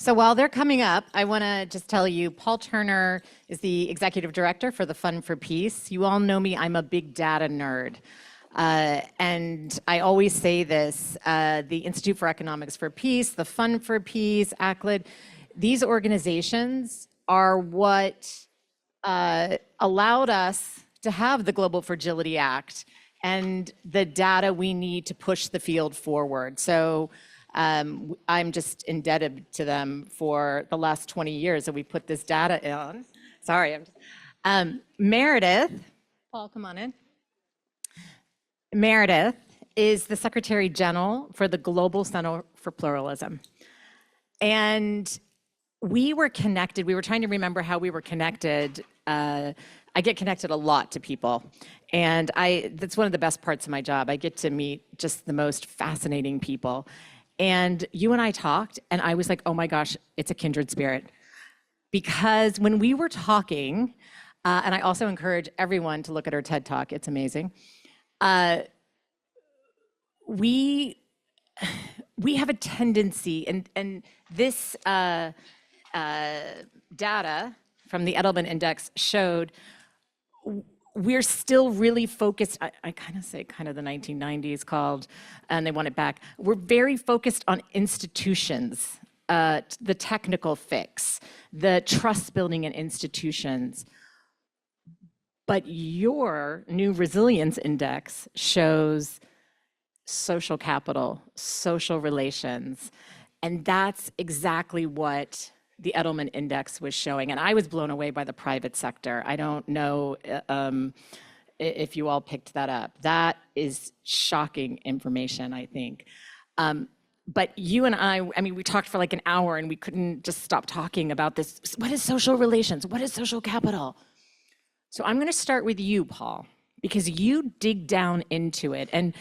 So while they're coming up, I want to just tell you, Paul Turner is the executive director for the Fund for Peace. You all know me, I'm a big data nerd. And I always say this, the Institute for Economics for Peace, the Fund for Peace, ACLID, these organizations are what allowed us to have the Global Fragility Act and the data we need to push the field forward. So I'm just indebted to them for the last 20 years that we put this data on. Sorry, Meredith, Paul, come on in. Meredith is the Secretary General for the Global Center for Pluralism. And we were connected, we were trying to remember how we were connected. I get connected a lot to people. And that's one of the best parts of my job. I get to meet just the most fascinating people. And you and I talked, and I was like, oh my gosh, it's a kindred spirit. Because when we were talking, and I also encourage everyone to look at her TED Talk, it's amazing. We have a tendency, and this data from the Edelman Index showed we're still really focused, I kind of say kind of the 1990s called, and they want it back. We're very focused on institutions, the technical fix, the trust building in institutions. But your new resilience index shows social capital, social relations, and that's exactly what the Edelman Index was showing. And I was blown away by the private sector. I don't know if you all picked that up. That is shocking information, I think. But you and I mean, we talked for like an hour and we couldn't just stop talking about this. What is social relations? What is social capital? So I'm gonna start with you, Paul, because you dig down into it. And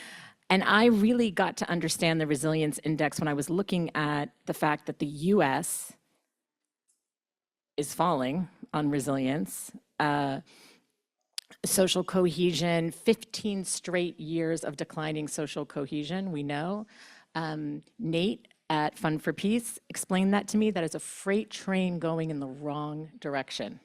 I really got to understand the resilience index when I was looking at the fact that the US is falling on resilience. Social cohesion, 15 straight years of declining social cohesion, we know. Nate at Fund for Peace explained that to me. That is a freight train going in the wrong direction.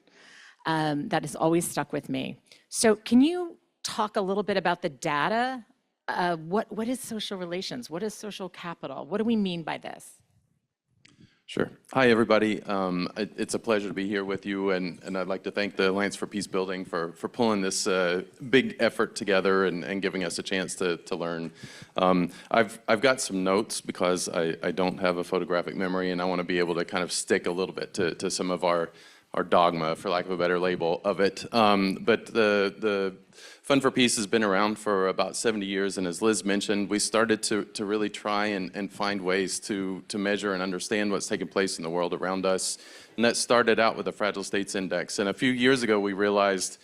That has always stuck with me. So can you talk a little bit about the data? What is social relations? What is social capital? What do we mean by this? Sure. Hi, everybody. It's a pleasure to be here with you, and I'd like to thank the Alliance for Peacebuilding for pulling this big effort together and giving us a chance to learn. I've got some notes because I don't have a photographic memory, and I want to be able to kind of stick a little bit to some of our dogma, for lack of a better label, of it. But the Fund for Peace has been around for about 70 years, and as Liz mentioned, we started to really try and find ways to measure and understand what's taking place in the world around us. And that started out with the Fragile States Index. And a few years ago, we realized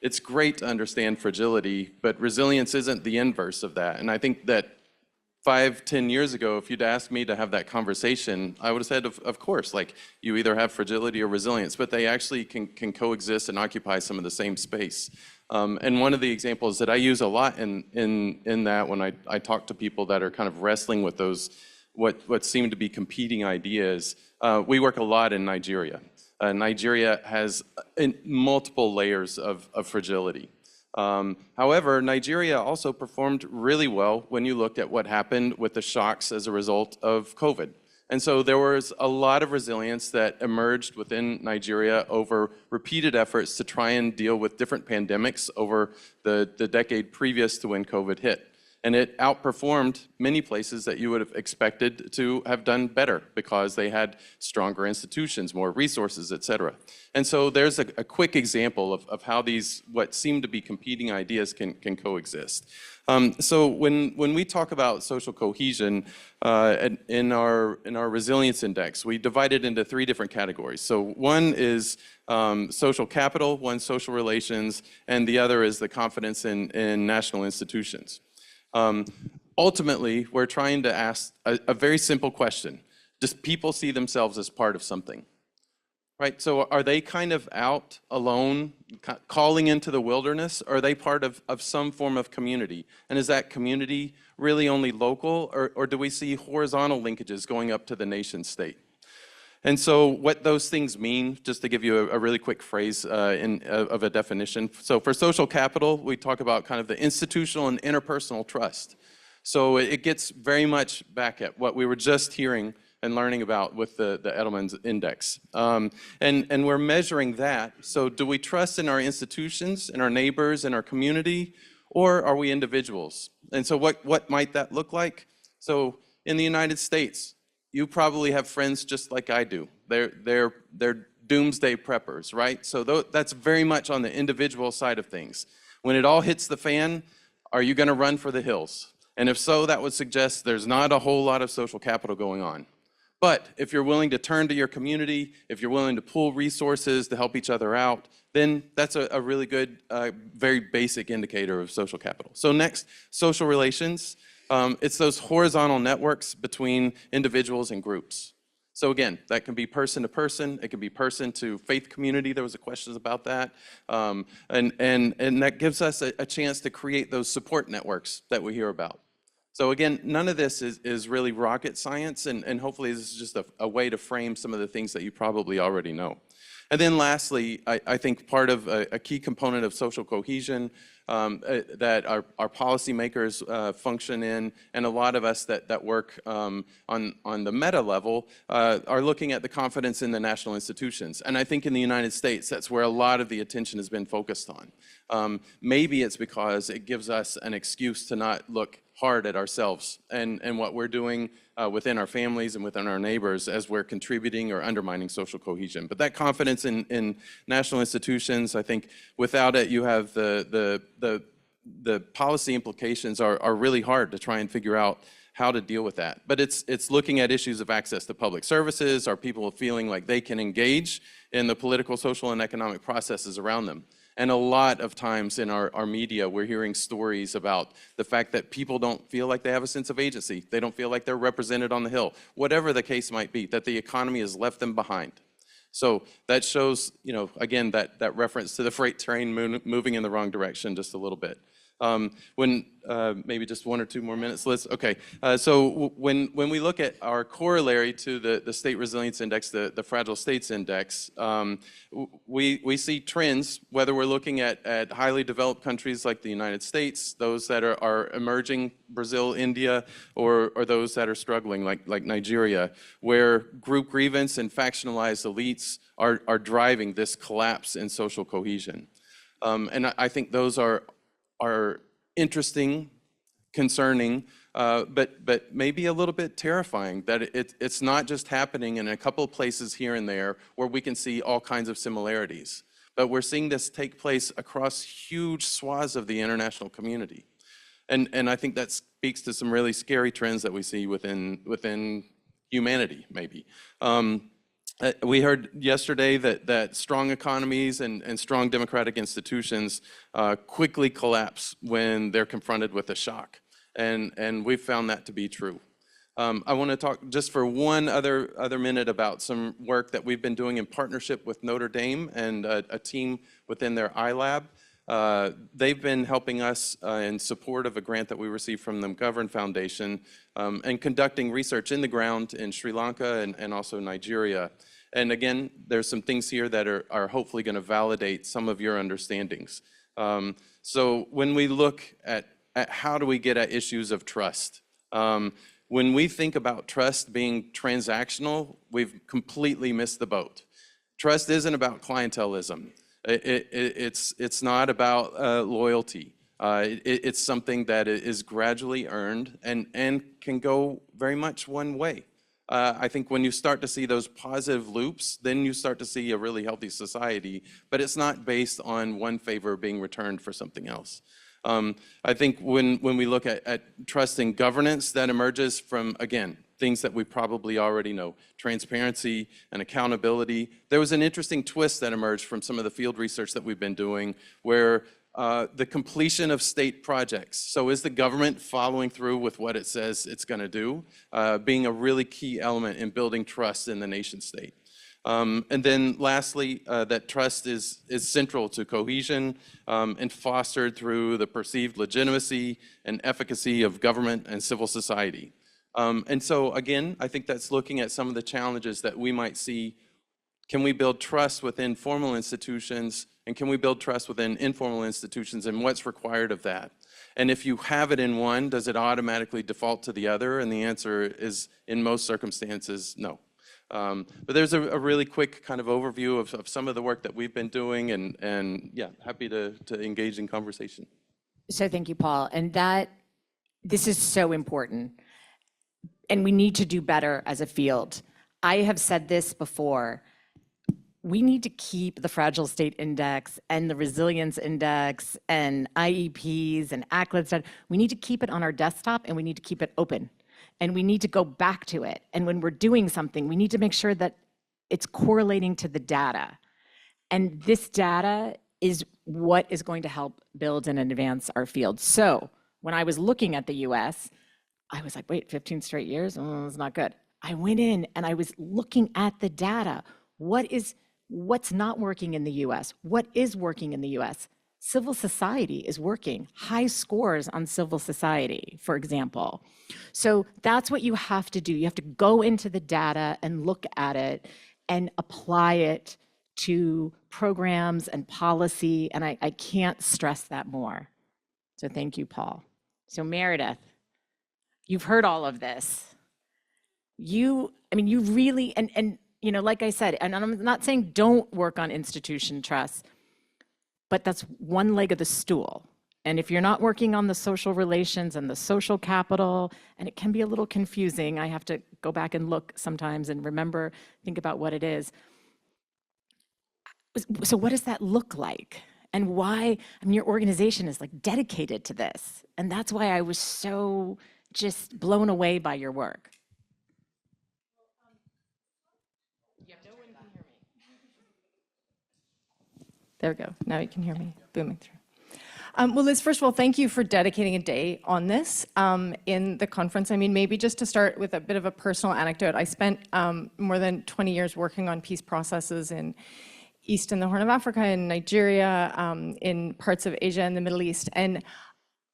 it's great to understand fragility, but resilience isn't the inverse of that. And I think that 5-10 years ago, if you'd asked me to have that conversation, I would have said, of course, like you either have fragility or resilience, but they actually can coexist and occupy some of the same space. And one of the examples that I use a lot in that when I talk to people that are kind of wrestling with those, what seem to be competing ideas, we work a lot in Nigeria. Nigeria has multiple layers of fragility. However, Nigeria also performed really well when you looked at what happened with the shocks as a result of COVID. And so there was a lot of resilience that emerged within Nigeria over repeated efforts to try and deal with different pandemics over the decade previous to when COVID hit. And it outperformed many places that you would have expected to have done better because they had stronger institutions, more resources, et cetera. And so there's a quick example of how these, what seem to be competing ideas can coexist. So when we talk about social cohesion in our resilience index, we divide it into 3 different categories. So one is social capital, one social relations, and the other is the confidence in national institutions. Ultimately, we're trying to ask a very simple question. Does people see themselves as part of something? Right, so are they kind of out alone, calling into the wilderness, or are they part of some form of community? And is that community really only local, or do we see horizontal linkages going up to the nation state? And so what those things mean, just to give you a really quick phrase of a definition. So for social capital, we talk about kind of the institutional and interpersonal trust. So it gets very much back at what we were just hearing and learning about with the Edelman's Index. And we're measuring that. So do we trust in our institutions, in our neighbors, in our community, or are we individuals? And so what might that look like? So in the United States, you probably have friends just like I do. They're doomsday preppers, right? So that's very much on the individual side of things. When it all hits the fan, are you gonna run for the hills? And if so, that would suggest there's not a whole lot of social capital going on. But if you're willing to turn to your community, if you're willing to pool resources to help each other out, then that's a really good, very basic indicator of social capital. So next, social relations. It's those horizontal networks between individuals and groups. So again, that can be person to person, it can be person to faith community. There was a question about that. And that gives us a chance to create those support networks that we hear about. So again, none of this is really rocket science, and hopefully this is just a way to frame some of the things that you probably already know. And then lastly, I think part of a key component of social cohesion that our policymakers function in, and a lot of us that work on the meta level are looking at the confidence in the national institutions. And I think in the United States, that's where a lot of the attention has been focused on. Maybe it's because it gives us an excuse to not look hard at ourselves and what we're doing within our families and within our neighbors as we're contributing or undermining social cohesion. But that confidence in national institutions, I think without it, you have the policy implications are really hard to try and figure out how to deal with that. But it's looking at issues of access to public services. Are people feeling like they can engage in the political, social, and economic processes around them? And a lot of times in our media, we're hearing stories about the fact that people don't feel like they have a sense of agency. They don't feel like they're represented on the Hill. Whatever the case might be, that the economy has left them behind. So that shows, again, that reference to the freight train moving in the wrong direction just a little bit. Maybe just 1 or 2 more minutes, Liz? Okay, so when we look at our corollary to the State Resilience Index, the Fragile States Index, we see trends, whether we're looking at highly developed countries like the United States, those that are emerging, Brazil, India, or those that are struggling like Nigeria, where group grievance and factionalized elites are driving this collapse in social cohesion. And I think those are interesting, concerning, but maybe a little bit terrifying, that it's not just happening in a couple of places here and there where we can see all kinds of similarities, but we're seeing this take place across huge swaths of the international community. And I think that speaks to some really scary trends that we see within humanity, maybe. We heard yesterday that strong economies and strong democratic institutions quickly collapse when they're confronted with a shock, and we've found that to be true. I want to talk just for one other minute about some work that we've been doing in partnership with Notre Dame and a team within their iLab. They've been helping us in support of a grant that we received from the McGhie Foundation and conducting research in the ground in Sri Lanka and also Nigeria. And again, there's some things here that are hopefully going to validate some of your understandings. So when we look at how do we get at issues of trust, when we think about trust being transactional, we've completely missed the boat. Trust isn't about clientelism. It's not about loyalty. It's something that is gradually earned and can go very much one way. I think when you start to see those positive loops, then you start to see a really healthy society, but it's not based on one favor being returned for something else. I think when we look at trust in governance, that emerges from, again, things that we probably already know, transparency and accountability. There was an interesting twist that emerged from some of the field research that we've been doing where the completion of state projects. So is the government following through with what it says it's going to do, being a really key element in building trust in the nation state. And then lastly, that trust is central to cohesion and fostered through the perceived legitimacy and efficacy of government and civil society. And so again, I think that's looking at some of the challenges that we might see. Can we build trust within formal institutions, and can we build trust within informal institutions, and what's required of that? And if you have it in one, does it automatically default to the other? And the answer is, in most circumstances, no. But there's a really quick kind of overview of some of the work that we've been doing, and yeah, happy to engage in conversation. So thank you, Paul. And this is so important. And we need to do better as a field. I have said this before. We need to keep the Fragile State Index and the Resilience Index and IEPs and ACLEDs. We need to keep it on our desktop, and we need to keep it open. And we need to go back to it. And when we're doing something, we need to make sure that it's correlating to the data. And this data is what is going to help build and advance our field. So when I was looking at the US, I was like, wait, 15 straight years? Oh, it's not good. I went in and I was looking at the data. What's not working in the US? What is working in the US? Civil society is working. High scores on civil society, for example. So that's what you have to do. You have to go into the data and look at it and apply it to programs and policy. And I can't stress that more. So thank you, Paul. So Meredith, you've heard all of this. You really, and you know, like I said, and I'm not saying don't work on institution trust, but that's one leg of the stool. And if you're not working on the social relations and the social capital, and it can be a little confusing, I have to go back and look sometimes and remember, think about what it is. So what does that look like? And why, your organization is like dedicated to this. And that's why I was so just blown away by your work. There we go. Now you can hear me booming through. Well, Liz, first of all, thank you for dedicating a day on this in the conference. I mean, maybe just to start with a bit of a personal anecdote. I spent more than 20 years working on peace processes in East and the Horn of Africa, in Nigeria, in parts of Asia and the Middle East. And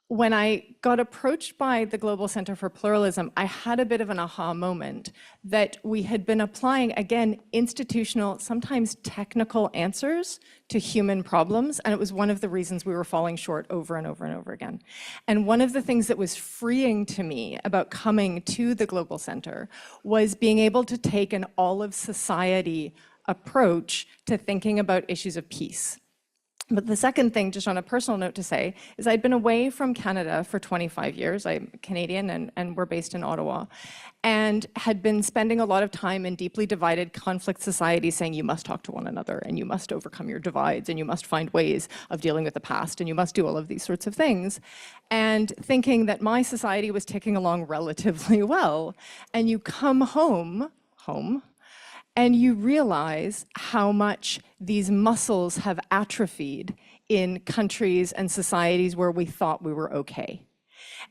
when I got approached by the Global Center for Pluralism, I had a bit of an aha moment that we had been applying, again, institutional, sometimes technical answers to human problems, and it was one of the reasons we were falling short over and over and over again. And one of the things that was freeing to me about coming to the Global Center was being able to take an all-of-society approach to thinking about issues of peace. But the second thing, just on a personal note to say, is I'd been away from Canada for 25 years. I'm Canadian and we're based in Ottawa, and had been spending a lot of time in deeply divided conflict societies saying you must talk to one another and you must overcome your divides and you must find ways of dealing with the past and you must do all of these sorts of things. And thinking that my society was ticking along relatively well, and you come home, and you realize how much these muscles have atrophied in countries and societies where we thought we were okay.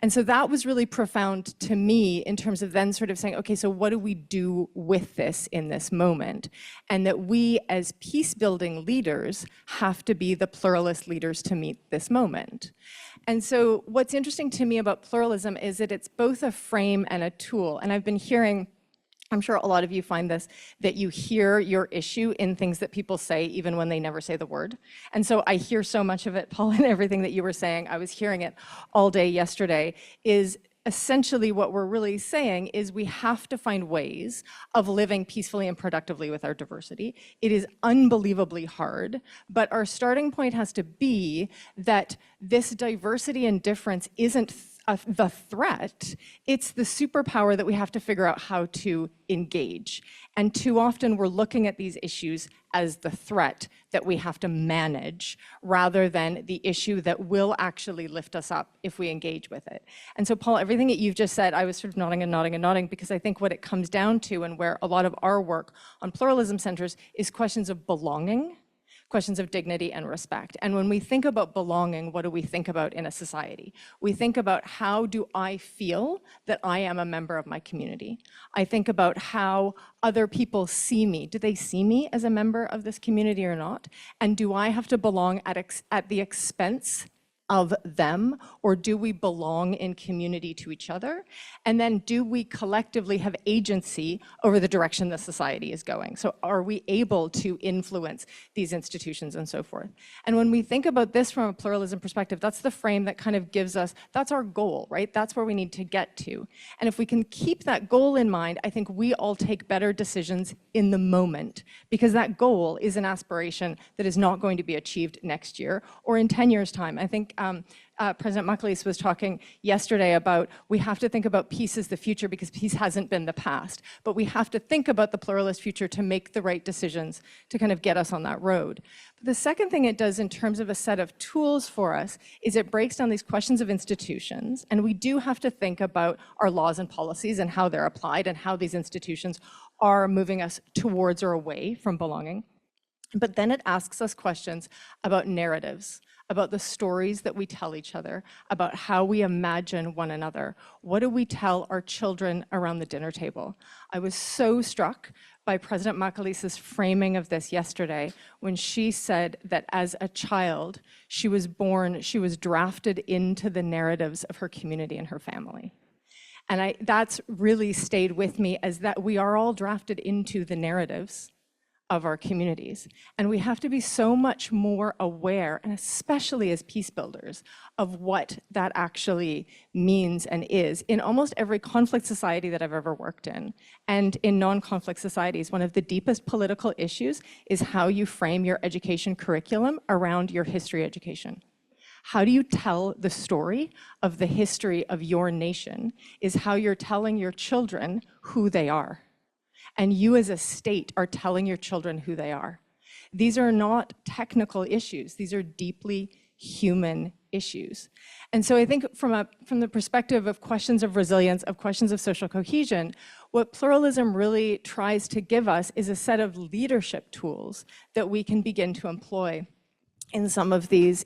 And so that was really profound to me in terms of then sort of saying, okay, so what do we do with this in this moment? And that we as peace-building leaders have to be the pluralist leaders to meet this moment. And so what's interesting to me about pluralism is that it's both a frame and a tool. And I've been hearing, I'm sure a lot of you find this, that you hear your issue in things that people say even when they never say the word. And so I hear so much of it, Paul, and everything that you were saying, I was hearing it all day yesterday, is essentially what we're really saying is we have to find ways of living peacefully and productively with our diversity. It is unbelievably hard, but our starting point has to be that this diversity and difference isn't the threat, it's the superpower that we have to figure out how to engage. And too often we're looking at these issues as the threat that we have to manage rather than the issue that will actually lift us up if we engage with it. And so Paul, everything that you've just said, I was sort of nodding and nodding and nodding because I think what it comes down to and where a lot of our work on pluralism centers is questions of belonging, questions of dignity and respect. And when we think about belonging, what do we think about in a society? We think about how do I feel that I am a member of my community? I think about how other people see me. Do they see me as a member of this community or not? And do I have to belong at the expense of them, or do we belong in community to each other? And then do we collectively have agency over the direction the society is going? So are we able to influence these institutions and so forth? And when we think about this from a pluralism perspective, that's the frame that kind of gives us, that's our goal, right? That's where we need to get to. And if we can keep that goal in mind, I think we all take better decisions in the moment, because that goal is an aspiration that is not going to be achieved next year or in 10 years' time. I think President McGhie was talking yesterday about we have to think about peace as the future because peace hasn't been the past, but we have to think about the pluralist future to make the right decisions to kind of get us on that road. But the second thing it does in terms of a set of tools for us is it breaks down these questions of institutions, and we do have to think about our laws and policies and how they're applied and how these institutions are moving us towards or away from belonging. But then it asks us questions about narratives, about the stories that we tell each other, about how we imagine one another. What do we tell our children around the dinner table? I was so struck by President McGhie's framing of this yesterday when she said that as a child, she was drafted into the narratives of her community and her family. And that's really stayed with me, as that we are all drafted into the narratives of our communities. And we have to be so much more aware, and especially as peace builders, of what that actually means and is. In almost every conflict society that I've ever worked in, and in non-conflict societies, one of the deepest political issues is how you frame your education curriculum around your history education. How do you tell the story of the history of your nation is how you're telling your children who they are. And you as a state are telling your children who they are. These are not technical issues. These are deeply human issues. And so I think from the perspective of questions of resilience, of questions of social cohesion, what pluralism really tries to give us is a set of leadership tools that we can begin to employ in some of these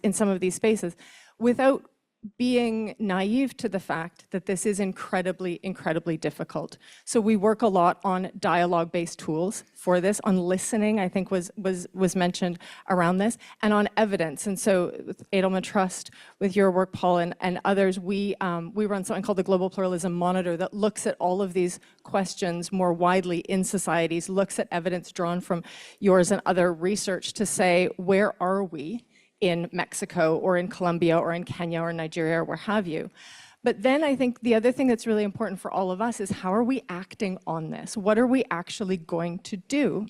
spaces without being naive to the fact that this is incredibly, incredibly difficult. So we work a lot on dialogue-based tools for this, on listening, I think was mentioned around this, and on evidence. And so with Edelman Trust, with your work, Paul, and others, we run something called the Global Pluralism Monitor that looks at all of these questions more widely in societies, looks at evidence drawn from yours and other research to say, where are we in Mexico or in Colombia or in Kenya or Nigeria or where have you. But then I think the other thing that's really important for all of us is how are we acting on this? What are we actually going to do?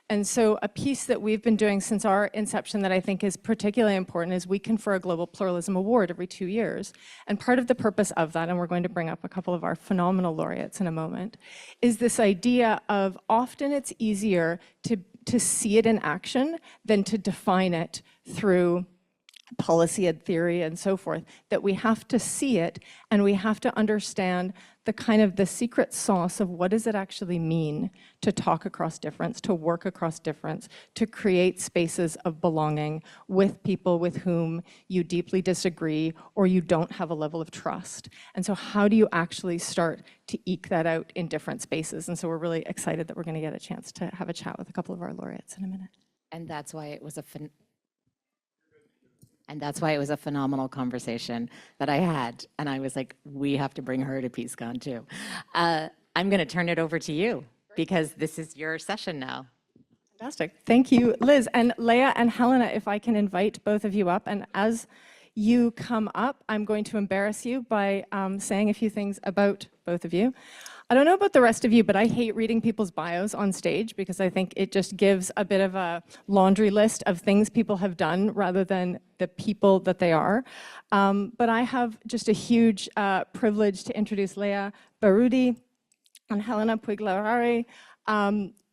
And so a piece that we've been doing since our inception that I think is particularly important is we confer a Global Pluralism Award every 2 years. And part of the purpose of that, and we're going to bring up a couple of our phenomenal laureates in a moment, is this idea of often it's easier to see it in action than to define it through policy and theory and so forth, that we have to see it and we have to understand the kind of the secret sauce of what does it actually mean to talk across difference, to work across difference, to create spaces of belonging with people with whom you deeply disagree or you don't have a level of trust. And so how do you actually start to eke that out in different spaces? And so we're really excited that we're going to get a chance to have a chat with a couple of our laureates in a minute. And that's why it was a phenomenal conversation that I had. And I was like, we have to bring her to PeaceCon too. I'm going to turn it over to you because this is your session now. Fantastic. Thank you, Liz. And Leah and Helena, if I can invite both of you up. And as you come up, I'm going to embarrass you by saying a few things about both of you. I don't know about the rest of you, but I hate reading people's bios on stage because I think it just gives a bit of a laundry list of things people have done rather than the people that they are. But I have just a huge privilege to introduce Leah Baroudi and Helena Puiglarari.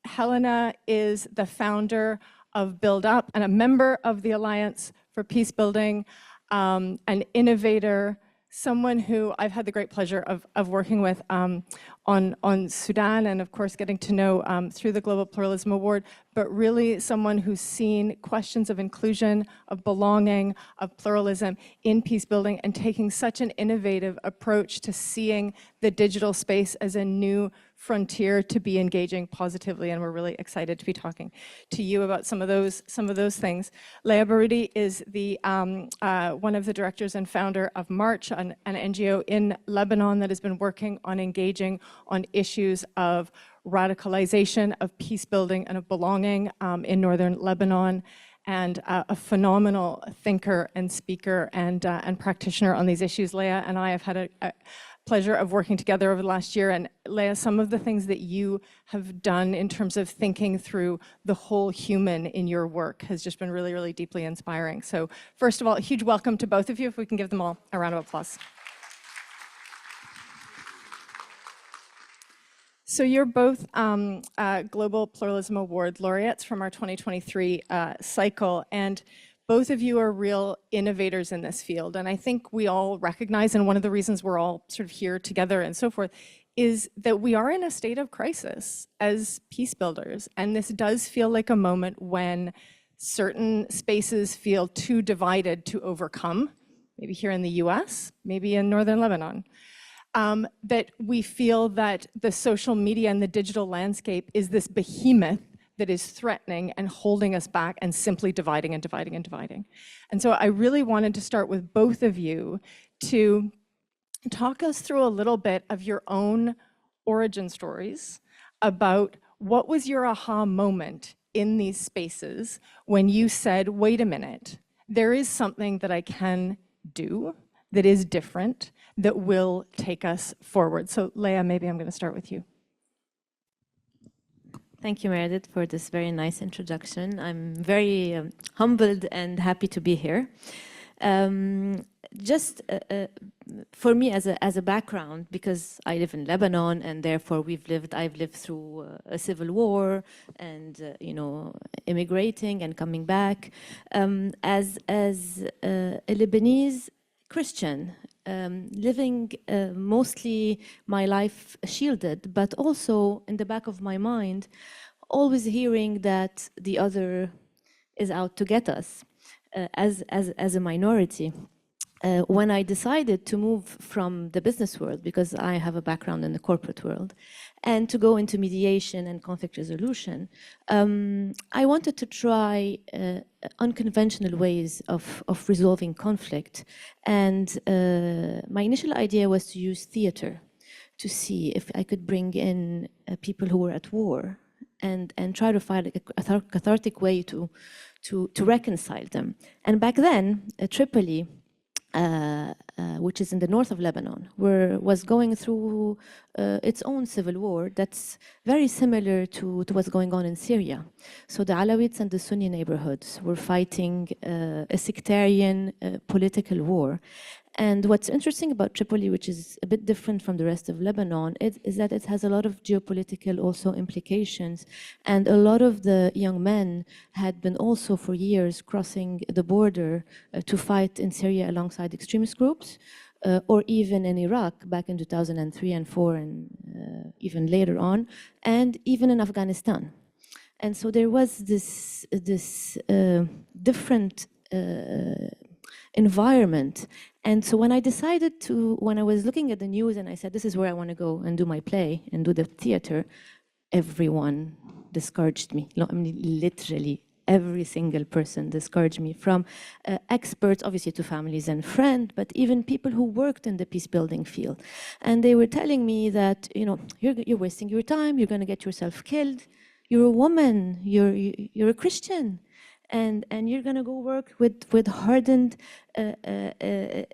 Helena is the founder of Build Up and a member of the Alliance for Peacebuilding, an innovator, someone who I've had the great pleasure of working with on Sudan and of course getting to know through the Global Pluralism Award, but really someone who's seen questions of inclusion, of belonging, of pluralism in peacebuilding and taking such an innovative approach to seeing the digital space as a new frontier to be engaging positively, and we're really excited to be talking to you about some of those things. Leah Baroudi is the one of the directors and founder of March, an NGO in Lebanon that has been working on engaging on issues of radicalization, of peace building, and of belonging in northern Lebanon, and a phenomenal thinker and speaker and practitioner on these issues. Leah and I have had a pleasure of working together over the last year. And Leah, some of the things that you have done in terms of thinking through the whole human in your work has just been really, really deeply inspiring. So first of all, a huge welcome to both of you, if we can give them all a round of applause. So you're both Global Pluralism Award laureates from our 2023 cycle, and both of you are real innovators in this field. And I think we all recognize, and one of the reasons we're all sort of here together and so forth, is that we are in a state of crisis as peace builders. And this does feel like a moment when certain spaces feel too divided to overcome, maybe here in the US, maybe in northern Lebanon. That we feel that the social media and the digital landscape is this behemoth that is threatening and holding us back and simply dividing and dividing and dividing. And so I really wanted to start with both of you to talk us through a little bit of your own origin stories about what was your aha moment in these spaces when you said, wait a minute, there is something that I can do that is different, that will take us forward. So Leah, maybe I'm going to start with you. Thank you, Meredith, for this very nice introduction. I'm very humbled and happy to be here. Just for me as a background, because I live in Lebanon and therefore I've lived through a civil war and immigrating and coming back. As a Lebanese Christian, living mostly my life shielded, but also in the back of my mind, always hearing that the other is out to get us as a minority. When I decided to move from the business world, because I have a background in the corporate world, and to go into mediation and conflict resolution, I wanted to try unconventional ways of resolving conflict. And my initial idea was to use theater to see if I could bring in people who were at war and try to find a cathartic way to reconcile them. And back then, Tripoli, which is in the north of Lebanon, was going through its own civil war that's very similar to what's going on in Syria. So the Alawites and the Sunni neighborhoods were fighting a sectarian political war. And what's interesting about Tripoli, which is a bit different from the rest of Lebanon, is that it has a lot of geopolitical also implications. And a lot of the young men had been also for years crossing the border to fight in Syria alongside extremist groups, or even in Iraq back in 2003 and 4 and even later on, and even in Afghanistan. And so there was this different environment. And so when I decided when I was looking at the news and I said, this is where I want to go and do my play and do the theater, everyone discouraged me. I mean, literally every single person discouraged me, from experts, obviously, to families and friends, but even people who worked in the peace building field. And they were telling me that, you're wasting your time, you're going to get yourself killed, you're a woman, you're a Christian. And you're going to go work with hardened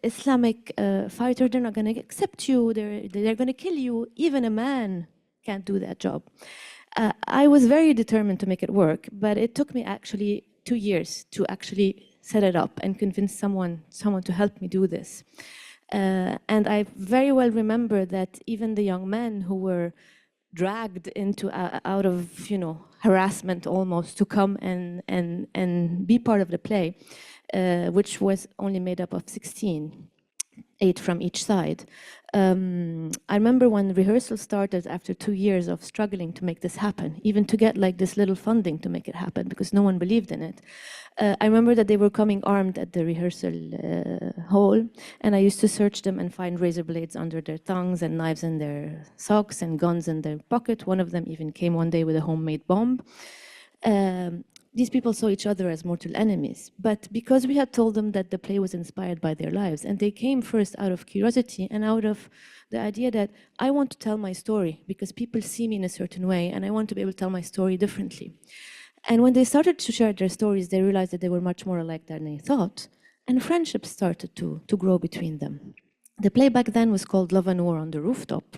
Islamic fighters. They're not going to accept you. They're going to kill you. Even a man can't do that job. I was very determined to make it work, but it took me actually 2 years to actually set it up and convince someone to help me do this. And I very well remember that even the young men who were dragged into out of harassment almost to come and be part of the play, which was only made up of 16. 8 from each side. I remember when rehearsal started after 2 years of struggling to make this happen, even to get like this little funding to make it happen because no one believed in it. I remember that they were coming armed at the rehearsal hall, and I used to search them and find razor blades under their tongues and knives in their socks and guns in their pocket. One of them even came one day with a homemade bomb. These people saw each other as mortal enemies, but because we had told them that the play was inspired by their lives, and they came first out of curiosity and out of the idea that I want to tell my story because people see me in a certain way, and I want to be able to tell my story differently. And when they started to share their stories, they realized that they were much more alike than they thought, and friendships started to grow between them. The play back then was called Love and War on the Rooftop.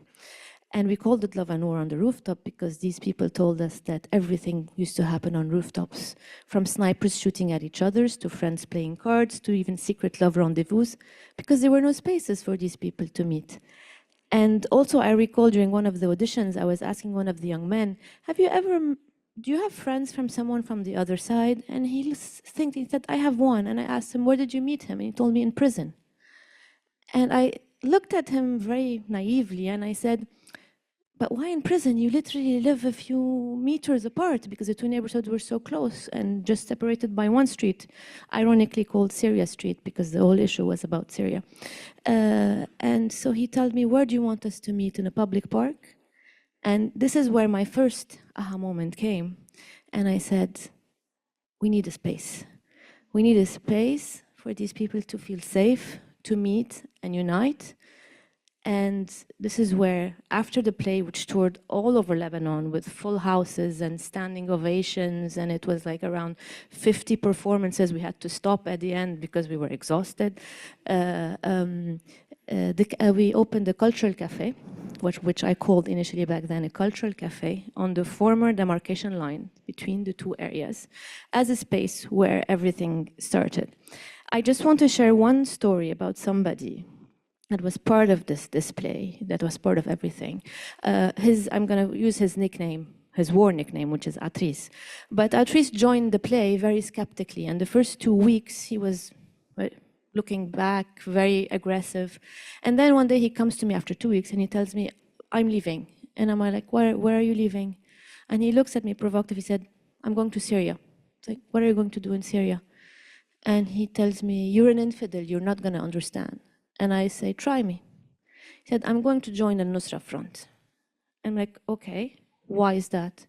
And we called it Love and War on the Rooftop because these people told us that everything used to happen on rooftops, from snipers shooting at each other, to friends playing cards, to even secret love rendezvous, because there were no spaces for these people to meet. And also I recall during one of the auditions, I was asking one of the young men, do you have friends from someone from the other side? And he said, I have one. And I asked him, where did you meet him? And he told me, in prison. And I looked at him very naively and I said, but why in prison? You literally live a few meters apart because the two neighborhoods were so close and just separated by one street, ironically called Syria Street because the whole issue was about Syria. And so he told me, where do you want us to meet? In a public park? And this is where my first aha moment came. And I said, we need a space. We need a space for these people to feel safe, to meet and unite. And this is where, after the play, which toured all over Lebanon with full houses and standing ovations, and it was like around 50 performances, we had to stop at the end because we were exhausted. We opened a cultural cafe, which I called initially back then a cultural cafe, on the former demarcation line between the two areas, as a space where everything started. I just want to share one story about somebody that was part of this display, that was part of everything. I'm going to use his nickname, his war nickname, which is Atris. But Atris joined the play very skeptically, and the first 2 weeks he was looking back, very aggressive. And then one day he comes to me after 2 weeks and he tells me, I'm leaving. And I'm like, where are you leaving? And he looks at me provocative, he said, I'm going to Syria. It's like, what are you going to do in Syria? And he tells me, you're an infidel, you're not going to understand. And I say, try me. He said, I'm going to join the Nusra Front. I'm like, okay, why is that?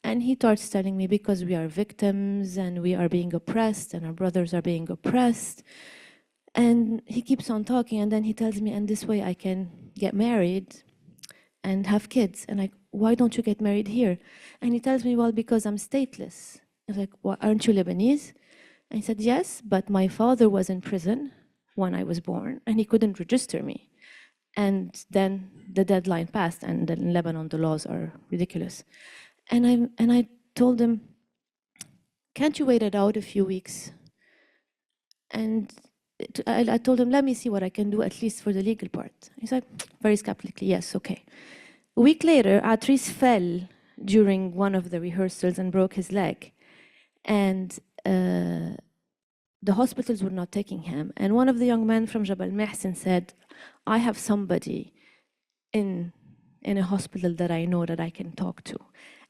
And he starts telling me, because we are victims and we are being oppressed and our brothers are being oppressed. And he keeps on talking, and then he tells me, and this way I can get married and have kids. And like, why don't you get married here? And he tells me, well, because I'm stateless. I was like, well, aren't you Lebanese? And he said, yes, but my father was in prison when I was born, and he couldn't register me. And then the deadline passed, and in Lebanon, the laws are ridiculous. And I told him, can't you wait it out a few weeks? And I told him, let me see what I can do, at least for the legal part. He said, very skeptically, yes, okay. A week later, Atris fell during one of the rehearsals and broke his leg. And the hospitals were not taking him. And one of the young men from Jabal Mehsen said, I have somebody in a hospital that I know that I can talk to.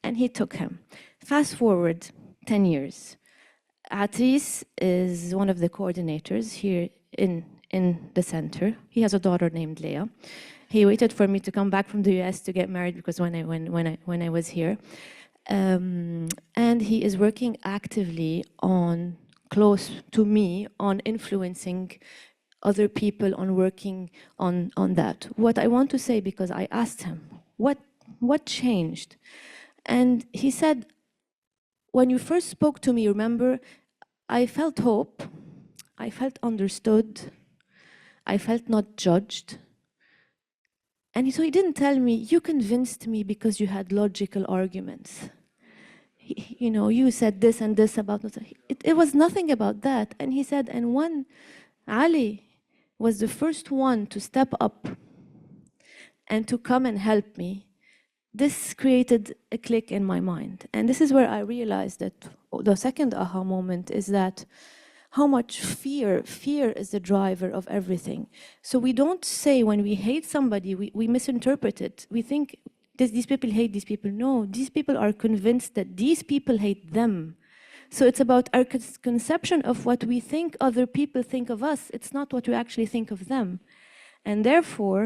And he took him. Fast forward 10 years. Atris is one of the coordinators here in the center. He has a daughter named Leah. He waited for me to come back from the US to get married because when I was here. And he is working actively close to me on influencing other people, on working on that. What I want to say, because I asked him, what changed? And he said, when you first spoke to me, remember, I felt hope, I felt understood, I felt not judged. And so he didn't tell me, you convinced me because you had logical arguments. You know, you said this and this about it was nothing about that. And he said, and when Ali was the first one to step up and to come and help me, this created a click in my mind. And this is where I realized that the second aha moment is that how much fear is the driver of everything. So we don't say when we hate somebody, we misinterpret it. We think these people hate these people. No, these people are convinced that these people hate them. So it's about our conception of what we think other people think of us. It's not what we actually think of them. And therefore,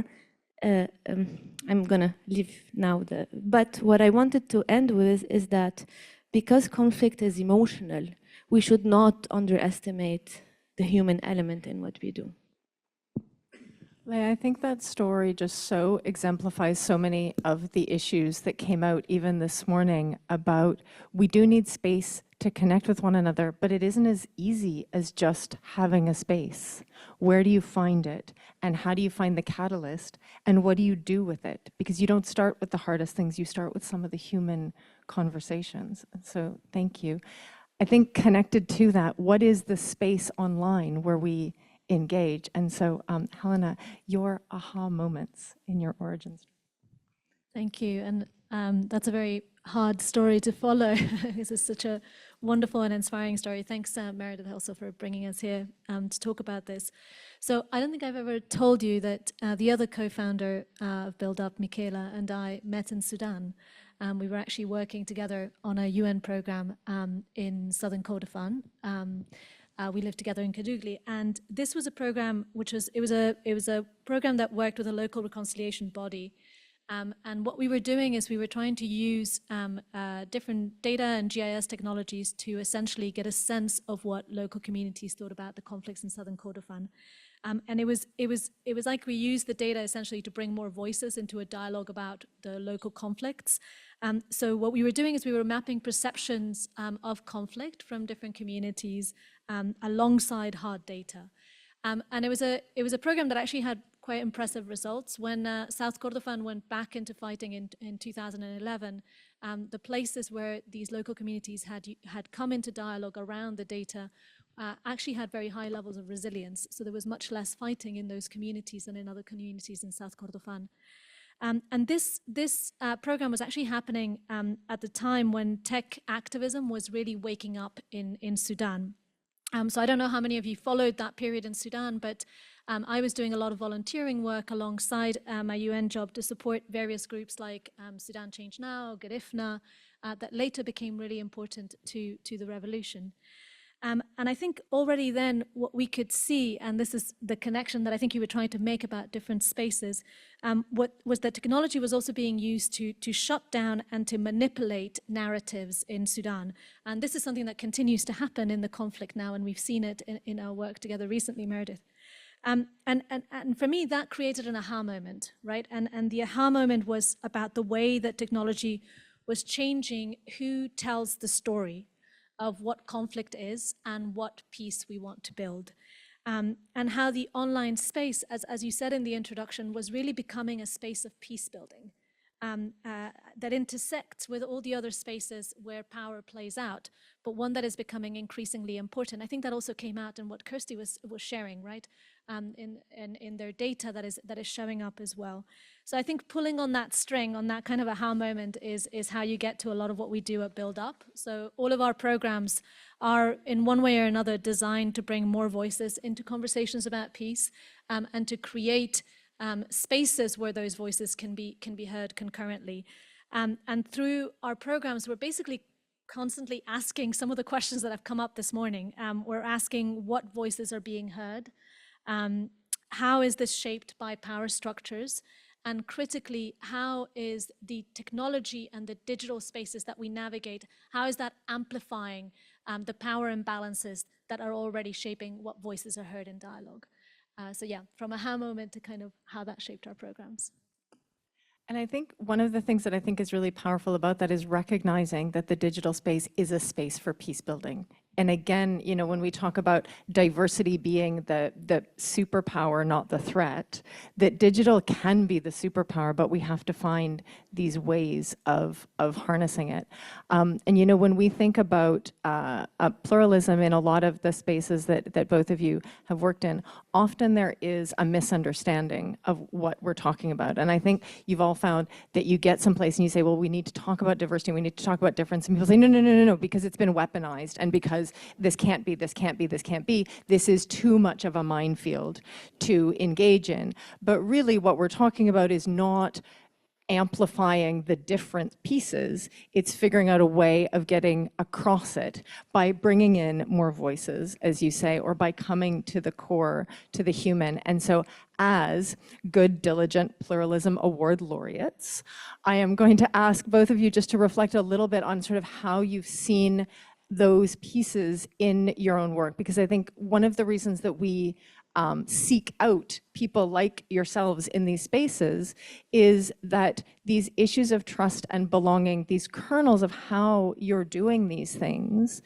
I'm gonna leave now. But what I wanted to end with is that because conflict is emotional, we should not underestimate the human element in what we do. Leah, I think that story just so exemplifies so many of the issues that came out even this morning about we do need space to connect with one another, but it isn't as easy as just having a space. Where do you find it? And how do you find the catalyst? And what do you do with it? Because you don't start with the hardest things, you start with some of the human conversations. So thank you. I think connected to that, what is the space online where we engage? And so, Helena, your aha moments in your origins. Thank you. And that's a very hard story to follow. This is such a wonderful and inspiring story. Thanks, Meredith, also for bringing us here to talk about this. So I don't think I've ever told you that the other co-founder of Build Up, Michaela, and I met in Sudan. We were actually working together on a UN program in southern Kordofan. We lived together in Kadugli, and this was a program which was a program that worked with a local reconciliation body. And what we were doing is we were trying to use different data and GIS technologies to essentially get a sense of what local communities thought about the conflicts in southern Kordofan. And it was like we used the data essentially to bring more voices into a dialogue about the local conflicts. So what we were doing is we were mapping perceptions of conflict from different communities alongside hard data. And it was a program that actually had quite impressive results. When South Kordofan went back into fighting in 2011, the places where these local communities had come into dialogue around the data actually had very high levels of resilience. So there was much less fighting in those communities than in other communities in South Kordofan. And this program was actually happening at the time when tech activism was really waking up in Sudan. So I don't know how many of you followed that period in Sudan, but I was doing a lot of volunteering work alongside my UN job to support various groups like Sudan Change Now, Garifna, that later became really important to the revolution. And I think already then what we could see, and this is the connection that I think you were trying to make about different spaces, what was that technology was also being used to shut down and to manipulate narratives in Sudan. And this is something that continues to happen in the conflict now, and we've seen it in our work together recently, Meredith. And for me, that created an aha moment, right? And the aha moment was about the way that technology was changing who tells the story of what conflict is and what peace we want to build. And how the online space, as you said in the introduction, was really becoming a space of peace building that intersects with all the other spaces where power plays out, but one that is becoming increasingly important. I think that also came out in what Kirsty was sharing, right? In their data that is showing up as well. So I think pulling on that string, on that kind of aha moment is how you get to a lot of what we do at Build Up. So all of our programs are in one way or another designed to bring more voices into conversations about peace and to create spaces where those voices can be heard concurrently. And through our programs, we're basically constantly asking some of the questions that have come up this morning. We're asking what voices are being heard, how is this shaped by power structures, and critically, how is the technology and the digital spaces that we navigate, how is that amplifying the power imbalances that are already shaping what voices are heard in dialogue? So yeah, from aha moment to kind of how that shaped our programs. And I think one of the things that I think is really powerful about that is recognizing that the digital space is a space for peace building. And again, you know, when we talk about diversity being the superpower, not the threat, that digital can be the superpower, but we have to find these ways of harnessing it. And you know, when we think about pluralism in a lot of the spaces that both of you have worked in, often there is a misunderstanding of what we're talking about. And I think you've all found that you get someplace and you say, well, we need to talk about diversity, we need to talk about difference. And people say, no, because it's been weaponized and because because this can't be, this can't be, this can't be. This is too much of a minefield to engage in. But really what we're talking about is not amplifying the different pieces, it's figuring out a way of getting across it by bringing in more voices, as you say, or by coming to the core, to the human. And so as good, diligent Pluralism Award laureates, I am going to ask both of you just to reflect a little bit on sort of how you've seen those pieces in your own work, because I think one of the reasons that we seek out people like yourselves in these spaces is that these issues of trust and belonging, these kernels of how you're doing these things,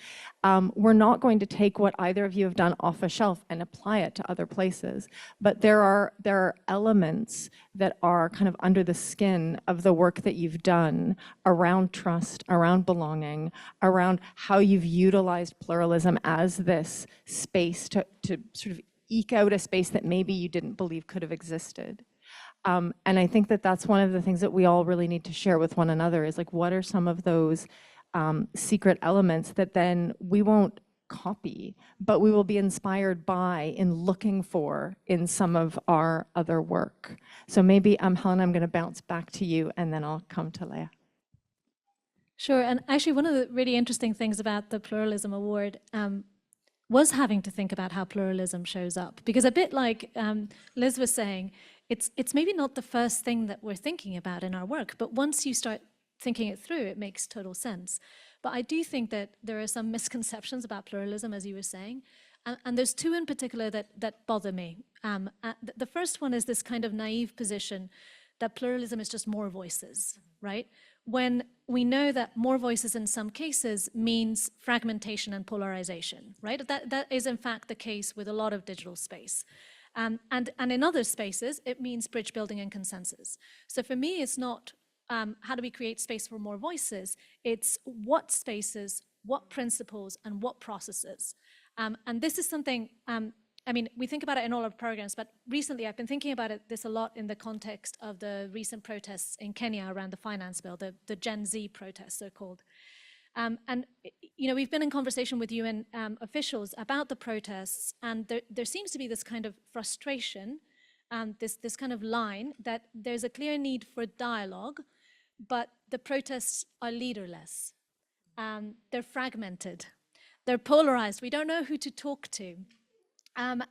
we're not going to take what either of you have done off a shelf and apply it to other places. But there are elements that are kind of under the skin of the work that you've done around trust, around belonging, around how you've utilized pluralism as this space to sort of eke out a space that maybe you didn't believe could have existed. And I think that that's one of the things that we all really need to share with one another is like, what are some of those secret elements that then we won't copy, but we will be inspired by in looking for in some of our other work. So maybe, Helen, I'm gonna bounce back to you and then I'll come to Leah. Sure, and actually one of the really interesting things about the Pluralism Award was having to think about how pluralism shows up. Because a bit like Liz was saying, it's maybe not the first thing that we're thinking about in our work, but once you start thinking it through, it makes total sense. But I do think that there are some misconceptions about pluralism, as you were saying, and there's two in particular that bother me. The first one is this kind of naive position that pluralism is just more voices, right? When we know that more voices in some cases means fragmentation and polarization, right? That is in fact the case with a lot of digital space. And in other spaces, it means bridge building and consensus. So for me, it's not how do we create space for more voices, it's what spaces, what principles, and what processes. And this is something, I mean, we think about it in all our programs, but recently I've been thinking about this a lot in the context of the recent protests in Kenya around the finance bill, the Gen Z protests they're called. And you know, we've been in conversation with UN officials about the protests, and there seems to be this kind of frustration, this kind of line that there's a clear need for dialogue, but the protests are leaderless. They're fragmented. They're polarized. We don't know who to talk to. And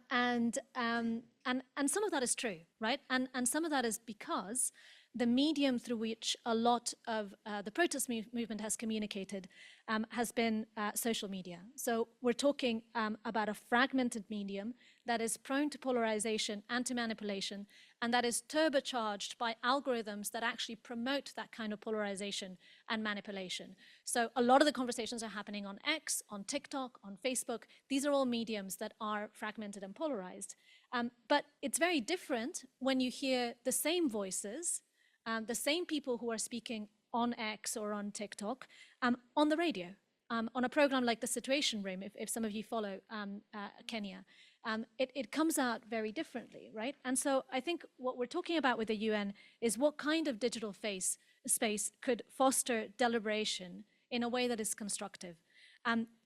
some of that is true, right? And some of that is because the medium through which a lot of the protest movement has communicated has been social media. So we're talking about a fragmented medium that is prone to polarization and to manipulation, and that is turbocharged by algorithms that actually promote that kind of polarization and manipulation. So a lot of the conversations are happening on X, on TikTok, on Facebook. These are all mediums that are fragmented and polarized. But it's very different when you hear the same voices, the same people who are speaking on X or on TikTok, on the radio, on a program like The Situation Room, if some of you follow Kenya. It comes out very differently, right? And so I think what we're talking about with the UN is what kind of digital space could foster deliberation in a way that is constructive.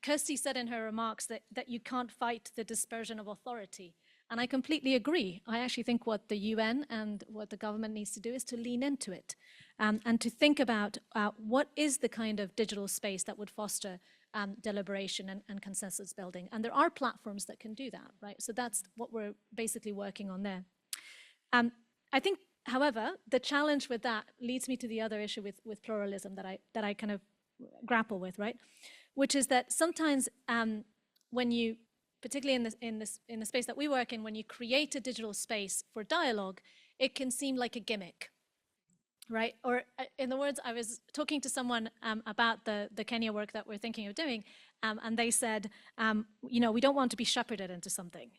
Kirsty said in her remarks that you can't fight the dispersion of authority. And I completely agree. I actually think what the UN and what the government needs to do is to lean into it and to think about what is the kind of digital space that would foster deliberation and consensus building. And there are platforms that can do that, right? So that's what we're basically working on there. I think, however, the challenge with that leads me to the other issue with pluralism that I kind of grapple with, right? Which is that sometimes when you, particularly in the space that we work in, when you create a digital space for dialogue, it can seem like a gimmick, right? Or in the words, I was talking to someone about the Kenya work that we're thinking of doing, and they said, you know, we don't want to be shepherded into something,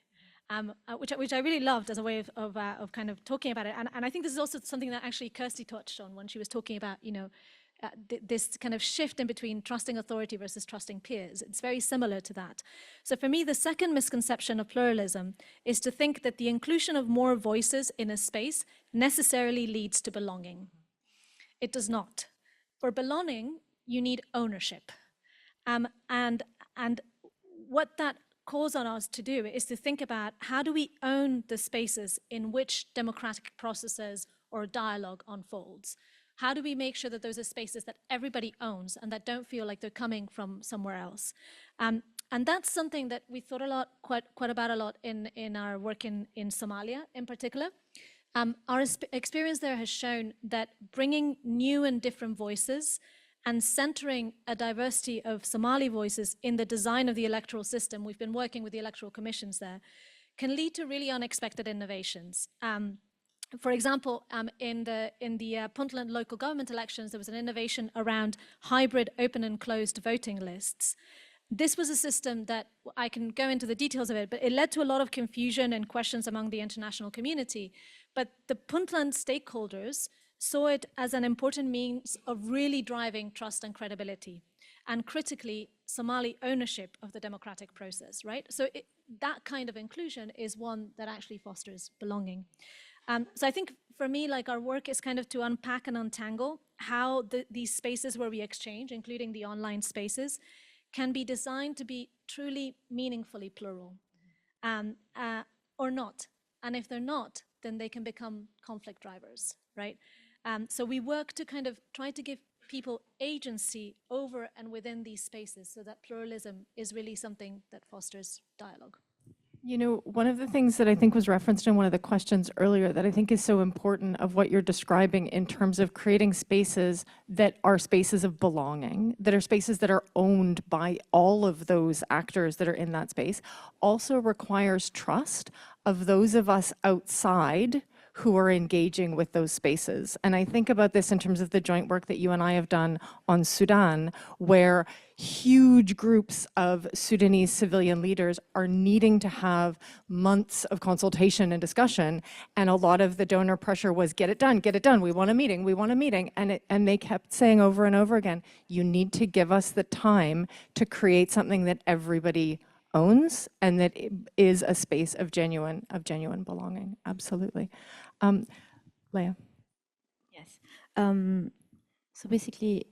which I really loved as a way of kind of talking about it. And I think this is also something that actually Kirsty touched on when she was talking about, you know, this kind of shift in between trusting authority versus trusting peers. It's very similar to that. So for me, the second misconception of pluralism is to think that the inclusion of more voices in a space necessarily leads to belonging. It does not. For belonging, you need ownership. And what that calls on us to do is to think about how do we own the spaces in which democratic processes or dialogue unfolds? How do we make sure that those are spaces that everybody owns and that don't feel like they're coming from somewhere else? And that's something that we thought a lot, quite about a lot in our work in Somalia in particular. Our experience there has shown that bringing new and different voices and centering a diversity of Somali voices in the design of the electoral system, we've been working with the electoral commissions there, can lead to really unexpected innovations. For example, in the Puntland local government elections, there was an innovation around hybrid open and closed voting lists. This was a system that, I can go into the details of it, but it led to a lot of confusion and questions among the international community. But the Puntland stakeholders saw it as an important means of really driving trust and credibility, and critically, Somali ownership of the democratic process, right? So that kind of inclusion is one that actually fosters belonging. So I think for me, like, our work is kind of to unpack and untangle how these spaces where we exchange, including the online spaces, can be designed to be truly meaningfully plural, or not. And if they're not, then they can become conflict drivers, right? So we work to kind of try to give people agency over and within these spaces so that pluralism is really something that fosters dialogue. You know, one of the things that I think was referenced in one of the questions earlier that I think is so important of what you're describing in terms of creating spaces that are spaces of belonging, that are spaces that are owned by all of those actors that are in that space, also requires trust of those of us outside who are engaging with those spaces. And I think about this in terms of the joint work that you and I have done on Sudan, where huge groups of Sudanese civilian leaders are needing to have months of consultation and discussion. And a lot of the donor pressure was, get it done, we want a meeting, we want a meeting. And they kept saying over and over again, you need to give us the time to create something that everybody owns and that is a space of genuine belonging. Absolutely. Leah. Yes. So basically,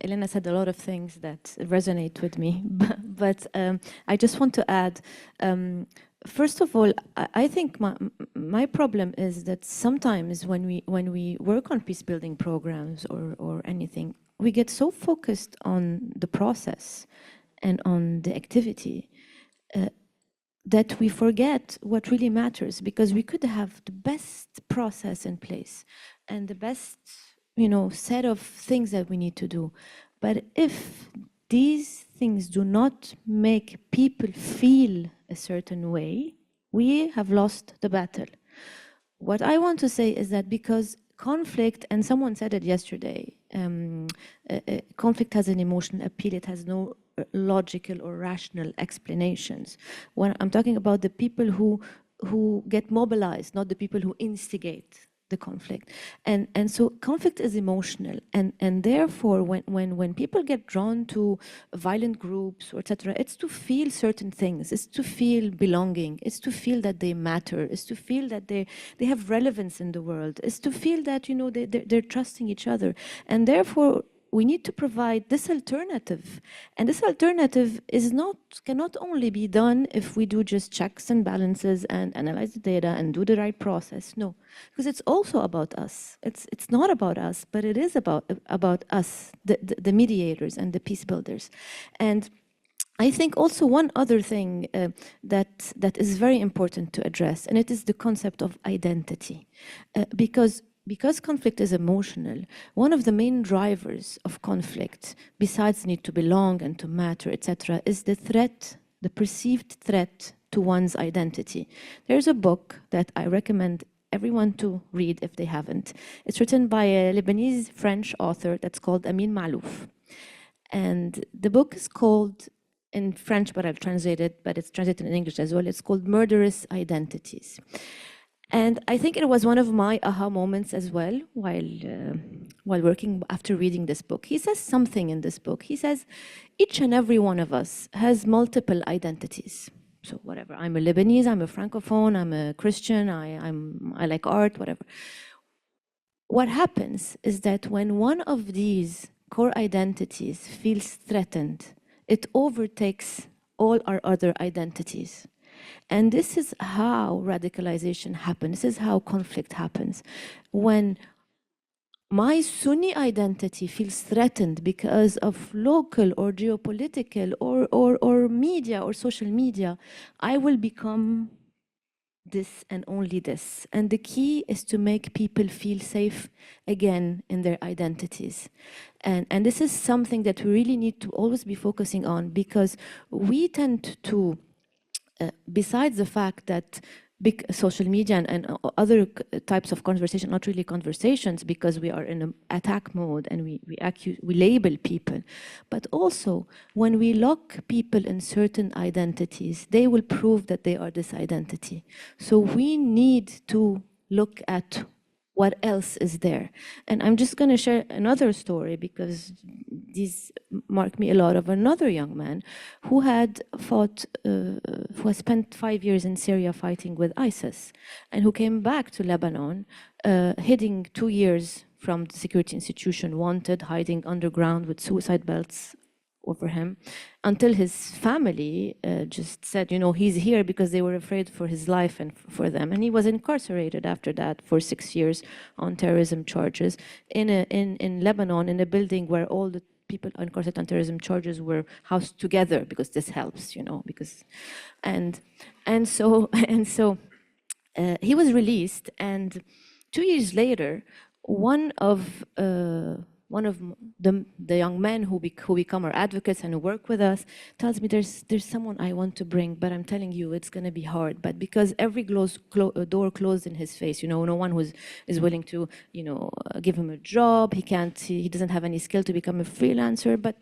Elena said a lot of things that resonate with me, but I just want to add, first of all, I think my problem is that sometimes when we work on peace building programs or anything, we get so focused on the process and on the activity that we forget what really matters, because we could have the best process in place and the best, set of things that we need to do. But if these things do not make people feel a certain way, we have lost the battle. What I want to say is that because conflict, and someone said it yesterday, conflict has an emotional appeal, it has no logical or rational explanations. When I'm talking about the people who get mobilized, not the people who instigate the conflict. And so conflict is emotional, and therefore when people get drawn to violent groups or etc., it's to feel certain things, it's to feel belonging, it's to feel that they matter, it's to feel that they have relevance in the world, it's to feel that they're trusting each other. And therefore we need to provide this alternative. And this alternative cannot only be done if we do just checks and balances and analyze the data and do the right process. No, because it's also about us. It's not about us, but it is about us, the mediators and the peace builders. And I think also one other thing that is very important to address, and it is the concept of identity. Because conflict is emotional, one of the main drivers of conflict, besides the need to belong and to matter, etc., is the threat, the perceived threat to one's identity. There's a book that I recommend everyone to read if they haven't. It's written by a Lebanese French author that's called Amin Malouf. And the book is called, in French, but I've translated, but it's translated in English as well, it's called Murderous Identities. And I think it was one of my aha moments as well while working after reading this book. He says something in this book. He says, each and every one of us has multiple identities. So whatever, I'm a Lebanese, I'm a Francophone, I'm a Christian, I like art, whatever. What happens is that when one of these core identities feels threatened, it overtakes all our other identities. And this is how radicalization happens. This is how conflict happens. When my Sunni identity feels threatened because of local or geopolitical or media or social media, I will become this and only this. And the key is to make people feel safe again in their identities. And this is something that we really need to always be focusing on, because we tend to, besides the fact that big social media and other types of conversation, not really conversations, because we are in an attack mode and we label people, but also when we lock people in certain identities, they will prove that they are this identity. So we need to look at what else is there. And I'm just going to share another story, because these mark me a lot, of another young man who had fought, who has spent 5 years in Syria fighting with ISIS, and who came back to Lebanon, hiding 2 years from the security institution, wanted, hiding underground with suicide belts over him, until his family just said, you know, he's here because they were afraid for his life and for them. And he was incarcerated after that for 6 years on terrorism charges in Lebanon, in a building where all the people incarcerated on terrorism charges were housed together, because this helps, you know, because, and so he was released, and 2 years later, one of the young men who become our advocates and who work with us tells me, there's someone I want to bring, but I'm telling you it's going to be hard. But because every door closed in his face, you know, no one is willing to, you know, give him a job. He doesn't have any skill to become a freelancer, but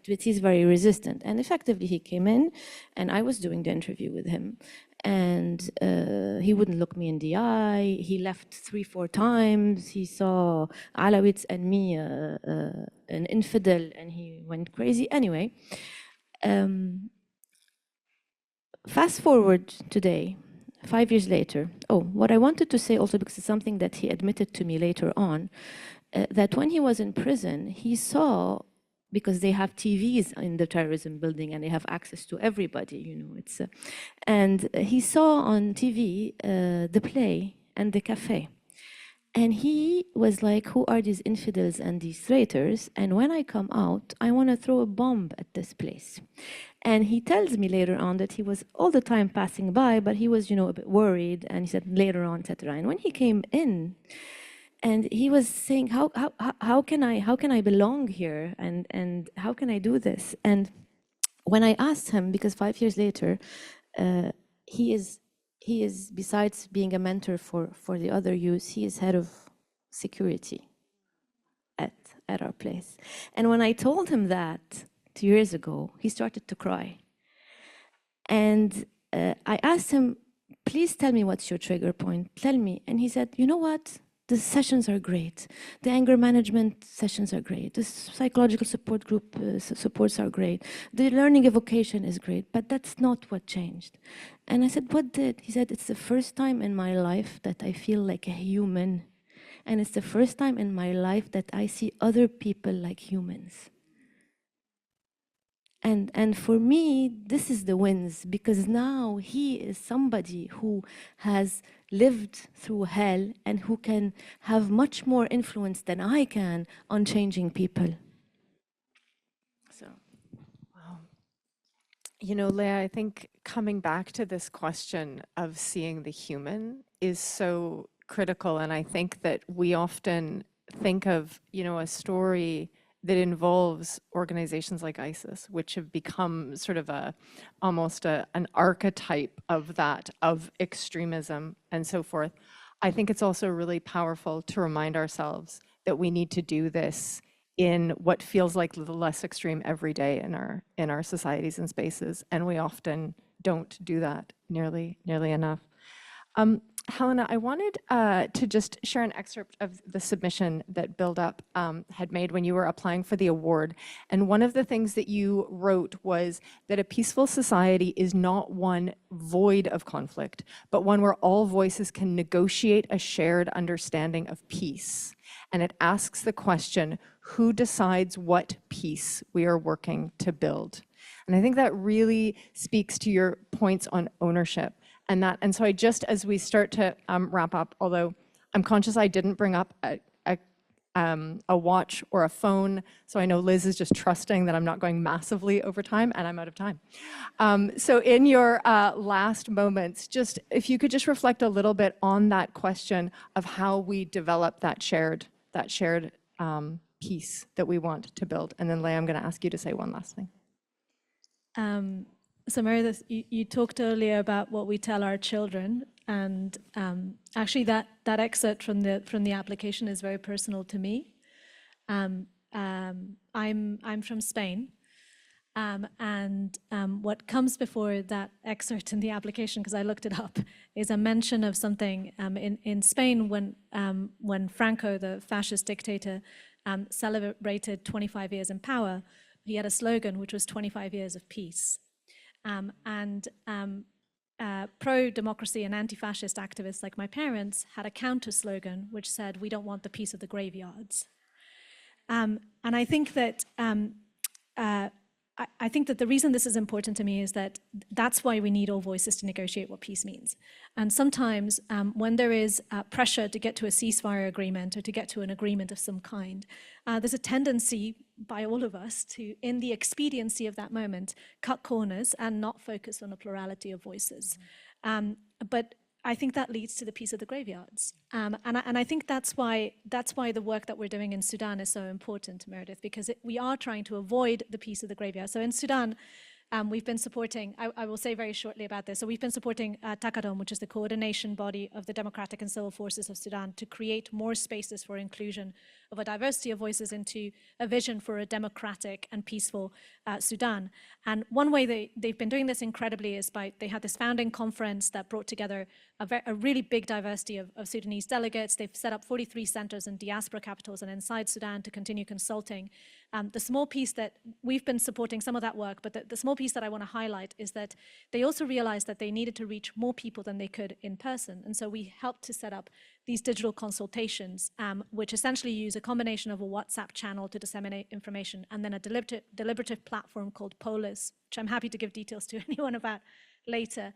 he's very resistant. And effectively he came in, and I was doing the interview with him, and he wouldn't look me in the eye. He left 3-4 times. He saw Alawites and me, an infidel, and he went crazy. Anyway, fast forward today, 5 years later. Oh, what I wanted to say also, because it's something that he admitted to me later on, that when he was in prison, he saw, because they have TVs in the terrorism building and they have access to everybody, you know, and he saw on TV the play and the cafe. And he was like, who are these infidels and these traitors? And when I come out, I want to throw a bomb at this place. And he tells me later on that he was all the time passing by, but he was, you know, a bit worried. And he said later on, etc. And when he came in, and he was saying, how can I belong here, and how can I do this? And when I asked him, because 5 years later, he is besides being a mentor for the other youth, he is head of security at our place. And when I told him that 2 years ago, he started to cry. And I asked him, please tell me what's your trigger point. Tell me. And he said, you know what? The sessions are great. The anger management sessions are great. The psychological support group supports are great. The learning evocation is great, but that's not what changed. And I said, what did? He said, it's the first time in my life that I feel like a human. And it's the first time in my life that I see other people like humans. And for me, this is the wins, because now he is somebody who has lived through hell and who can have much more influence than I can on changing people. So, wow. You know, Leah, I think coming back to this question of seeing the human is so critical. And I think that we often think of, you know, a story that involves organizations like ISIS, which have become sort of almost an archetype of that, of extremism and so forth. I think it's also really powerful to remind ourselves that we need to do this in what feels like the less extreme every day in our societies and spaces, and we often don't do that nearly enough. Helena, I wanted to just share an excerpt of the submission that Build Up had made when you were applying for the award. And one of the things that you wrote was that a peaceful society is not one void of conflict, but one where all voices can negotiate a shared understanding of peace. And it asks the question, who decides what peace we are working to build? And I think that really speaks to your points on ownership. And so I just, as we start to wrap up, although I'm conscious I didn't bring up a watch or a phone, so I know Liz is just trusting that I'm not going massively over time, and I'm out of time. So in your last moments, just if you could just reflect a little bit on that question of how we develop that shared piece that we want to build. And then Leah, I'm going to ask you to say one last thing. So Meredith, you talked earlier about what we tell our children, and actually that excerpt from the application is very personal to me. I'm from Spain, and what comes before that excerpt in the application, because I looked it up, is a mention of something in Spain when Franco, the fascist dictator, celebrated 25 years in power. He had a slogan which was 25 years of peace. Pro-democracy and anti-fascist activists like my parents had a counter slogan which said, "We don't want the peace of the graveyards." And I think that I think that the reason this is important to me is that that's why we need all voices to negotiate what peace means. And sometimes when there is pressure to get to a ceasefire agreement or to get to an agreement of some kind, there's a tendency by all of us to, in the expediency of that moment, cut corners and not focus on a plurality of voices. But I think that leads to the peace of the graveyards. And I think that's why the work that we're doing in Sudan is so important, Meredith, because we are trying to avoid the peace of the graveyard. So in Sudan, we've been supporting, I will say very shortly about this, so we've been supporting TACADOM, which is the coordination body of the democratic and civil forces of Sudan, to create more spaces for inclusion of a diversity of voices into a vision for a democratic and peaceful Sudan. And one way they've been doing this incredibly is they had this founding conference that brought together a really big diversity of Sudanese delegates. They've set up 43 centers in diaspora capitals and inside Sudan to continue consulting. The small piece that we've been supporting some of that work, but the small piece that I want to highlight is that they also realized that they needed to reach more people than they could in person. And so we helped to set up these digital consultations, which essentially use a combination of a WhatsApp channel to disseminate information and then a deliberative platform called Polis, which I'm happy to give details to anyone about later.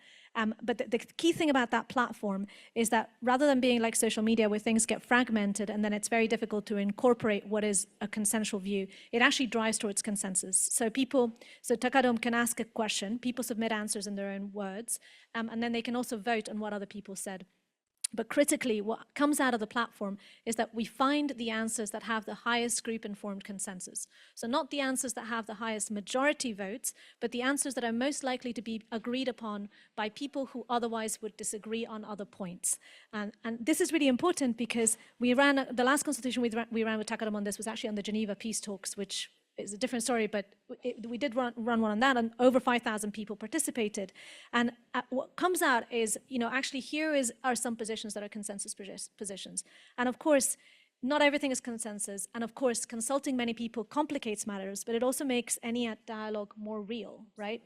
But the key thing about that platform is that rather than being like social media where things get fragmented and then it's very difficult to incorporate what is a consensual view, it actually drives towards consensus. So TACADOM can ask a question, people submit answers in their own words, and then they can also vote on what other people said. But critically, what comes out of the platform is that we find the answers that have the highest group-informed consensus. So not the answers that have the highest majority votes, but the answers that are most likely to be agreed upon by people who otherwise would disagree on other points. And this is really important because the last consultation we ran with TACADOM on this was actually on the Geneva Peace Talks, which is a different story, but we did run one on that, and over 5,000 people participated. And what comes out is, actually here are some positions that are consensus positions. And of course, not everything is consensus. And of course, consulting many people complicates matters, but it also makes any dialogue more real, right?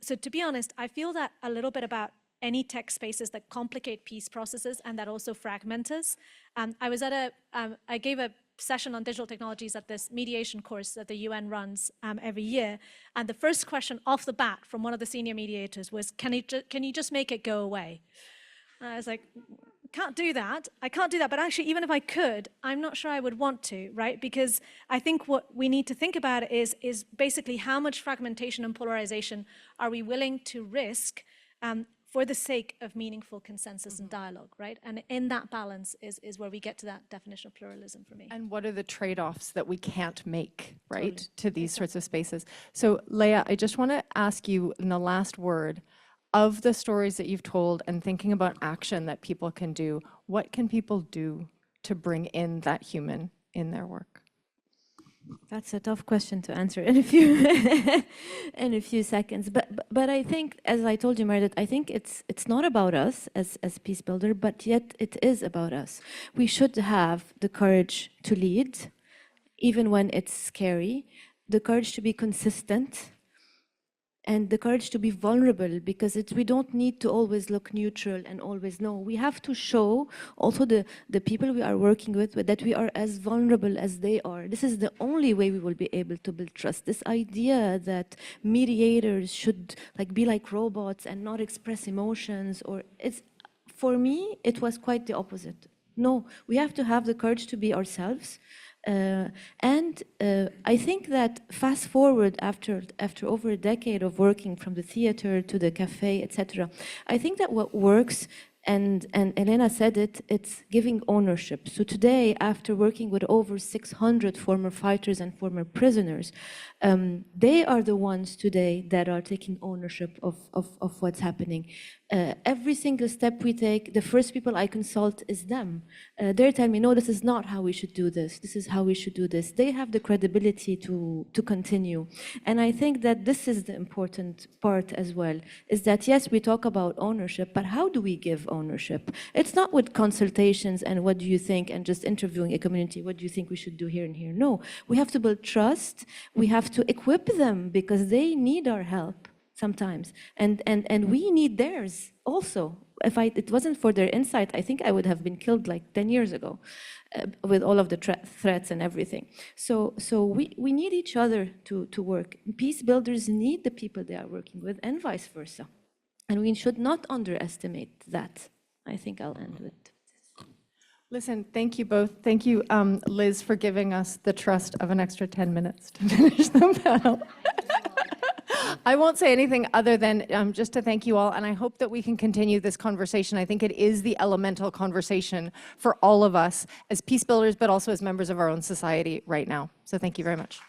So to be honest, I feel that a little bit about any tech spaces that complicate peace processes and that also fragment us. I gave a session on digital technologies at this mediation course that the UN runs every year. And the first question off the bat from one of the senior mediators was, can you just make it go away? And I was like, can't do that. I can't do that. But actually, even if I could, I'm not sure I would want to, right? Because I think what we need to think about is basically how much fragmentation and polarization are we willing to risk for the sake of meaningful consensus and dialogue, right? And in that balance is where we get to that definition of pluralism for me. And what are the trade-offs that we can't make, right, to these sorts of spaces? So Leah, I just want to ask you in the last word, of the stories that you've told and thinking about action that people can do, what can people do to bring in that human in their work? That's a tough question to answer in a few seconds. But I think, as I told you, Meredith, I think it's not about us as Peacebuilder, but yet it is about us. We should have the courage to lead, even when it's scary, the courage to be consistent, and the courage to be vulnerable, because we don't need to always look neutral and always know. We have to show also the people we are working with that we are as vulnerable as they are. This is the only way we will be able to build trust. This idea that mediators should be like robots and not express emotions, for me, it was quite the opposite. No, we have to have the courage to be ourselves. I think that fast forward after over a decade of working from the theater to the cafe, etc., I think that what works, and Elena said it, it's giving ownership. So today, after working with over 600 former fighters and former prisoners, they are the ones today that are taking ownership of what's happening. Every single step we take, the first people I consult is them. They're telling me, no, this is not how we should do this. This is how we should do this. They have the credibility to continue. And I think that this is the important part as well, is that yes, we talk about ownership, but how do we give ownership? It's not with consultations and what do you think and just interviewing a community, what do you think we should do here and here? No, we have to build trust. We have to equip them because they need our help sometimes, and we need theirs also. If it wasn't for their insight, I think I would have been killed like 10 years ago with all of the threats and everything. So we need each other to work. Peace builders need the people they are working with and vice versa. And we should not underestimate that. I think I'll end with this. Listen, thank you both. Thank you, Liz, for giving us the trust of an extra 10 minutes to finish the panel. I won't say anything other than just to thank you all, and I hope that we can continue this conversation. I think it is the elemental conversation for all of us as peace builders, but also as members of our own society right now. So thank you very much.